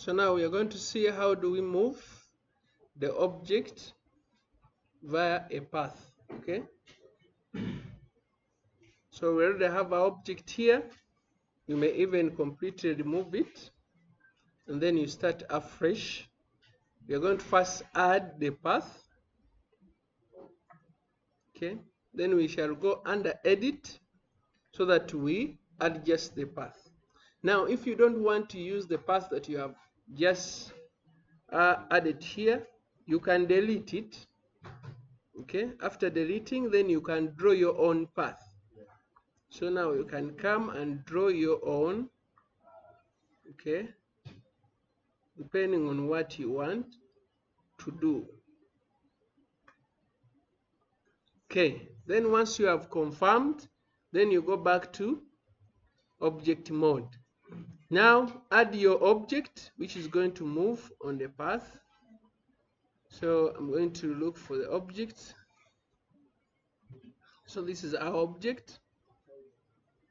So now we are going to see how do we move the object via a path. Okay, so we already have our object here. You may even completely remove it and then you start afresh. We are going to first add the path. Okay, then we shall go under edit so that we adjust the path. Now if you don't want to use the path that you have just added here, you can delete it. Okay, after deleting, then you can draw your own path. So now you can come and draw your own, okay, depending on what you want to do. Okay, then once you have confirmed, then you go back to object mode. Now add your object which is going to move on the path. So I'm going to look for the object. So this is our object.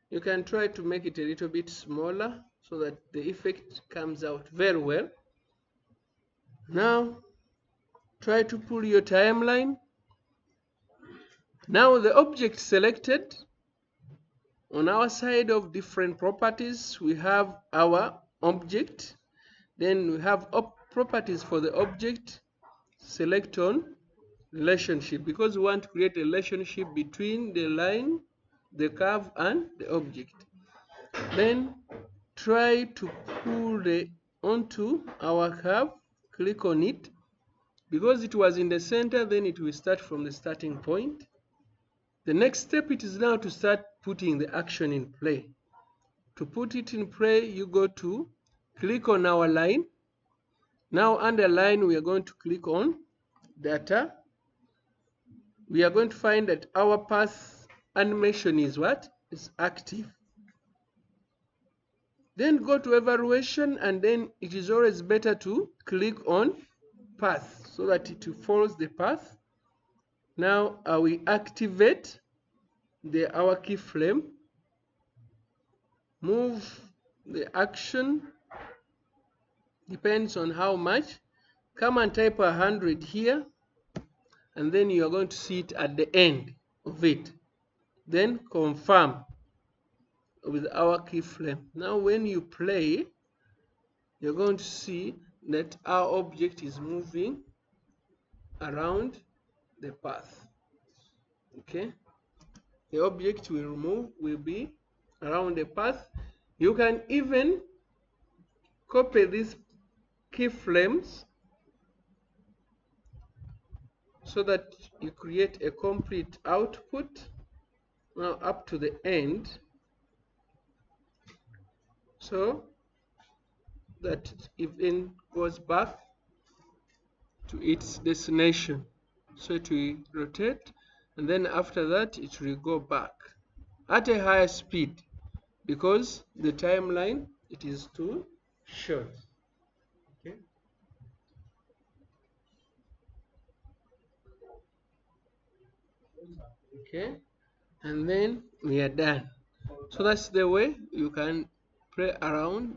You can try to make it a little bit smaller so that the effect comes out very well. Now try to pull your timeline. Now the object selected, on our side of different properties we have our object, then we have properties for the object. Select on relationship because we want to create a relationship between the line, the curve and the object. Then try to pull onto our curve, click on it. Because it was in the center, then it will start from the starting point. The next step it is now to start putting the action in play. To put it in play, you go to click on our line. Now under line we are going to click on data. We are going to find that our path animation is what? Is active. Then go to evaluation, and then it is always better to click on path so that it follows the path. Now we activate our keyframe, move the action, depends on how much. Come and type 100 here, and then you are going to see it at the end of it. Then confirm with our keyframe. Now when you play, you're going to see that our object is moving around the path. Okay, the object will be around the path. You can even copy these keyframes so that you create a complete output. Now up to the end, so that it even goes back to its destination. So it will rotate, and then after that it will go back at a higher speed because the timeline it is too short. Okay, okay, and then we are done. So that's the way you can play around